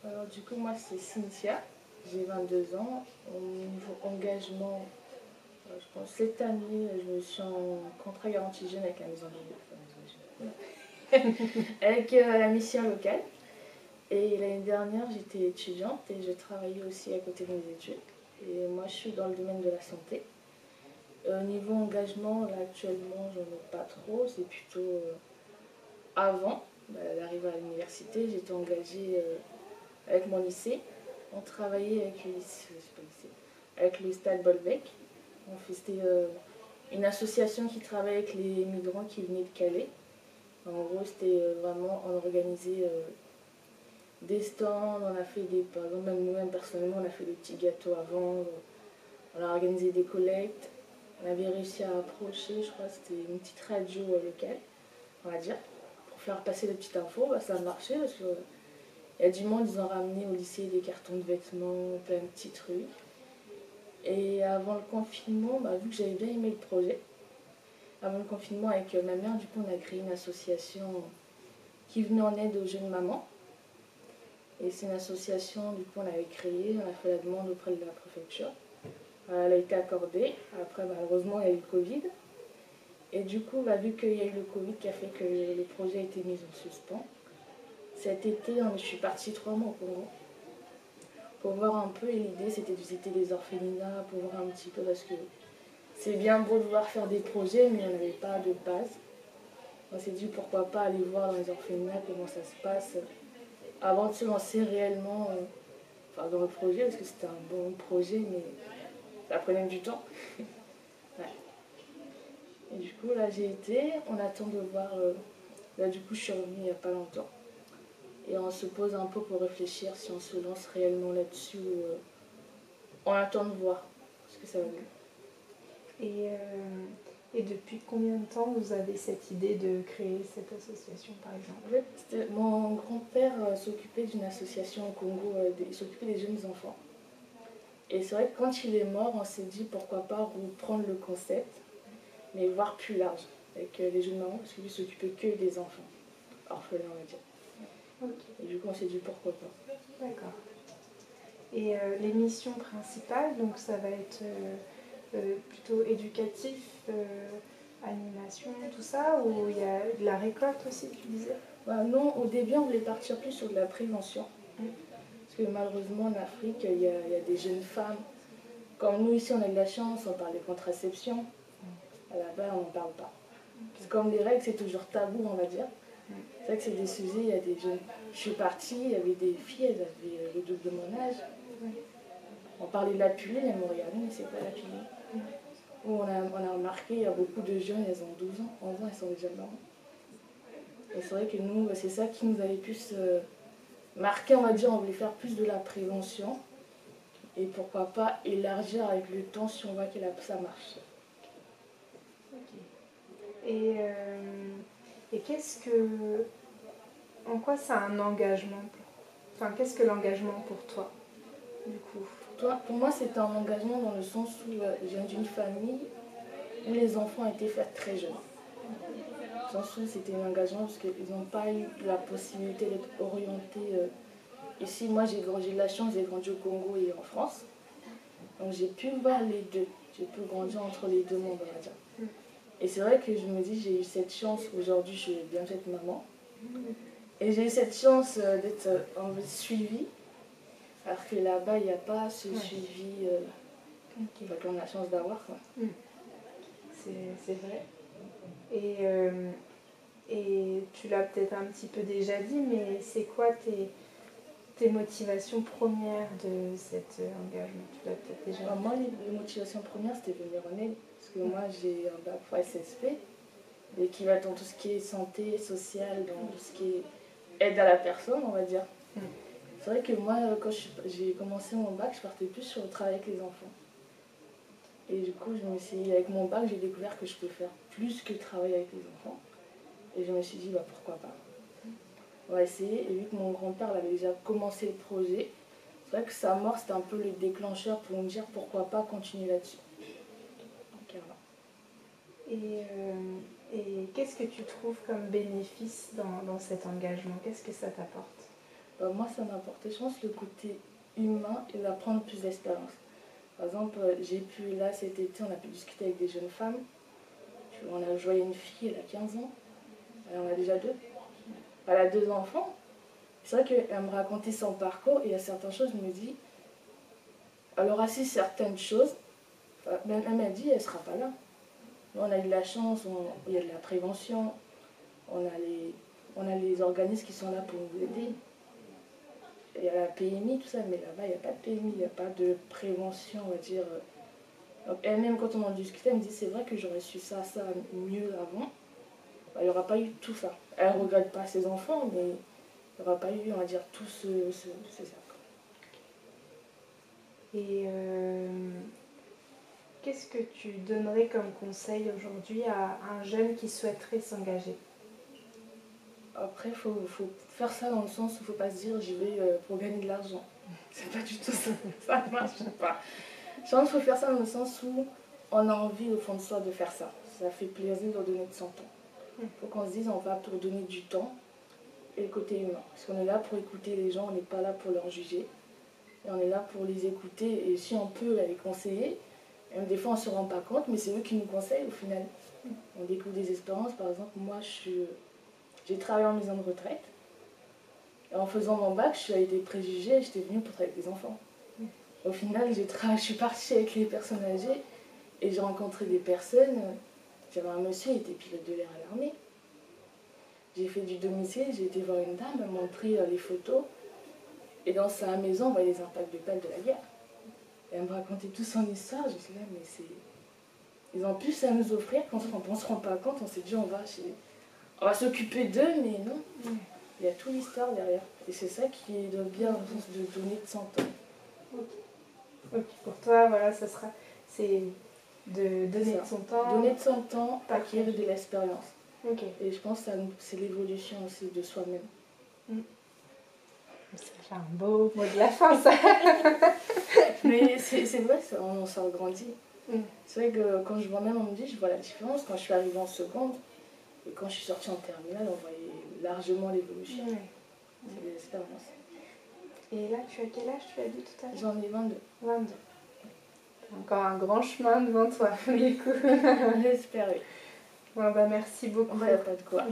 Alors du coup, moi c'est Cynthia, j'ai 22 ans. Au niveau engagement, je pense cette année, je me suis en contrat garantie jeune avec la maison de avec la mission locale. Et l'année dernière, j'étais étudiante et je travaillais aussi à côté de mes études. Et moi, je suis dans le domaine de la santé. Au niveau engagement, là actuellement, j'en ai pas trop. C'est plutôt avant d'arriver à l'université, j'étais engagée avec mon lycée. On travaillait avec le lycée, avec le stade Bolbec. C'était une association qui travaille avec les migrants qui venaient de Calais. En gros, c'était vraiment, on organisait des stands, on a fait des, par exemple, même nous-mêmes personnellement, on a fait des petits gâteaux à vendre, on a organisé des collectes, on avait réussi à approcher, je crois, c'était une petite radio locale, on va dire, pour faire passer des petites infos. Ça a marché parce que il y a du monde, ils ont ramené au lycée des cartons de vêtements, plein de petits trucs. Et avant le confinement, vu que j'avais bien aimé le projet, avant le confinement avec ma mère, du coup on a créé une association qui venait en aide aux jeunes mamans. Et c'est une association, du coup on avait créé, on a fait la demande auprès de la préfecture. Elle a été accordée, après malheureusement il y a eu le Covid. Et du coup, vu qu'il y a eu le Covid qui a fait que le projet a été mis en suspens, cet été je suis partie 3 mois au Congo pour voir un peu, et l'idée c'était de visiter les orphelinats, pour voir un petit peu, parce que c'est bien beau de vouloir faire des projets, mais on n'avait pas de base. On s'est dit pourquoi pas aller voir dans les orphelinats comment ça se passe, avant de se lancer réellement dans le projet, parce que c'était un bon projet, mais ça prenait du temps. Ouais. Et du coup, là j'ai été, on attend de voir, là du coup je suis revenue il n'y a pas longtemps. Et on se pose un peu pour réfléchir si on se lance réellement là-dessus ou on attend de voir ce que ça va donner. Et depuis combien de temps vous avez cette idée de créer cette association, par exemple? En fait, mon grand-père s'occupait d'une association au Congo, il s'occupait des jeunes enfants. Et c'est vrai que quand il est mort, on s'est dit pourquoi pas reprendre le concept, mais voir plus large, avec les jeunes mamans, parce que lui s'occupait que des enfants, orphelins on va dire. Okay. Et du coup on s'est dit pourquoi pas. D'accord. Et les missions principales, donc ça va être plutôt éducatif, animation, tout ça, ou il y a de la récolte aussi, tu disais? Non, au début on voulait partir plus sur de la prévention. Parce que malheureusement en Afrique, il y a des jeunes femmes. Comme nous ici on a de la chance, on parle de contraception. Là-bas on n'en parle pas. C'est comme les règles, c'est toujours tabou on va dire. C'est vrai que c'est des sujets, il y a des jeunes. Je suis partie, il y avait des filles, elles avaient le double de mon âge. On parlait de la pilule, elles m'ont regardé, mais c'est quoi la pilule? On a remarqué, il y a beaucoup de jeunes, elles ont 12 ans, 11 ans, elles sont déjà mamans. Et c'est vrai que nous, c'est ça qui nous avait plus marqué, on va dire, on voulait faire plus de la prévention. Et pourquoi pas élargir avec le temps si on voit que ça marche. Okay. Et qu'est-ce que... En quoi c'est un engagement qu'est-ce que l'engagement pour toi, du coup? Pour moi, c'est un engagement dans le sens où je viens d'une famille où les enfants étaient faits très jeunes. Dans le sens où c'était un engagement parce qu'ils n'ont pas eu la possibilité d'être orientés. Ici, moi, j'ai de la chance, j'ai grandi au Congo et en France. Donc j'ai pu voir les deux. J'ai pu grandir entre les deux mondes, on va dire. Et c'est vrai que je me dis, j'ai eu cette chance, aujourd'hui je suis bien faite maman. Et j'ai eu cette chance d'être suivie, alors que là-bas, il n'y a pas ce suivi qu'on a la chance d'avoir. C'est vrai. Et tu l'as peut-être un petit peu déjà dit, mais c'est quoi tes motivations premières de cet engagement? Tu l'as peut-être déjà dit. Moi, les motivations premières, c'était venir en aide. Parce que moi, j'ai un bac pour SSP, et qui va dans tout ce qui est santé, sociale, dans tout ce qui est aide à la personne, on va dire. C'est vrai que moi, quand j'ai commencé mon bac, je partais plus sur le travail avec les enfants. Et du coup, avec mon bac, j'ai découvert que je peux faire plus que travailler avec les enfants. Et je me suis dit, pourquoi pas. On va essayer. Et vu que mon grand-père avait déjà commencé le projet, c'est vrai que sa mort, c'était un peu le déclencheur pour me dire pourquoi pas continuer là-dessus. Et qu'est-ce que tu trouves comme bénéfice dans cet engagement? Qu'est-ce que ça t'apporte? Bah, moi, ça m'a apporté, je pense, le côté humain et d'apprendre plus d'expérience. Par exemple, j'ai pu, là, cet été, on a pu discuter avec des jeunes femmes. On a joué une fille, elle a 15 ans. Elle en a déjà 2. Elle a 2 enfants. C'est vrai qu'elle me racontait son parcours et il y a certaines choses, je me dis, elle aura su certaines choses, même elle m'a dit, elle ne sera pas là. Nous, on a eu de la chance, il y a de la prévention, on a les organismes qui sont là pour nous aider. Il y a la PMI, tout ça, mais là-bas, il n'y a pas de PMI, il n'y a pas de prévention, on va dire. Donc elle-même, quand on en discutait, elle me dit, c'est vrai que j'aurais su ça mieux avant. Bah, il n'y aura pas eu tout ça. Elle ne regrette pas ses enfants, mais il n'y aura pas eu, on va dire, tout ça. Et qu'est-ce que tu donnerais comme conseil aujourd'hui à un jeune qui souhaiterait s'engager? Après, il faut faire ça dans le sens où il ne faut pas se dire j'y vais pour gagner de l'argent. C'est pas du tout ça. Ça ne marche pas. Je pense qu'il faut faire ça dans le sens où on a envie au fond de soi de faire ça. Ça fait plaisir de donner de son temps. Il faut qu'on se dise on va pour donner du temps et le côté humain. Parce qu'on est là pour écouter les gens, on n'est pas là pour leur juger. Et on est là pour les écouter et si on peut les conseiller. Et des fois on ne se rend pas compte, mais c'est eux qui nous conseillent au final. On découvre des expériences. Par exemple, moi j'ai travaillé en maison de retraite. Et en faisant mon bac, je suis allée des préjugés et j'étais venue pour travailler avec des enfants. Au final, je suis partie avec les personnes âgées et j'ai rencontré des personnes. J'avais un monsieur, il était pilote de l'air à l'armée. J'ai fait du domicile, j'ai été voir une dame, elle m'a montré les photos. Et dans sa maison, on voyait les impacts de balles de la guerre. Et elle me racontait toute son histoire. Je me suis dit, là, mais c'est... Ils ont plus à nous offrir quand on ne se rend pas compte. On s'est dit, on va s'occuper d'eux, mais non. Il y a toute l'histoire derrière. Et c'est ça qui est bien dans le sens de donner de son temps. Ok, pour toi, voilà, c'est de donner de son temps. Donner de son temps, acquérir de l'expérience. Okay. Et je pense que c'est l'évolution aussi de soi-même. C'est un beau mot de la fin, ça. Mais c'est vrai, on s'en grandit. C'est vrai que quand je vois même, on me dit, je vois la différence. Quand je suis arrivée en seconde et quand je suis sortie en terminale, on voyait largement l'évolution. C'est l'expérience. Et là, tu as quel âge, tu as dit tout à l'heure? J'en ai 22. 22. Encore un grand chemin devant toi, du coup. J'espère, oui. Bon, bah, merci beaucoup. Il n'y a pas de quoi.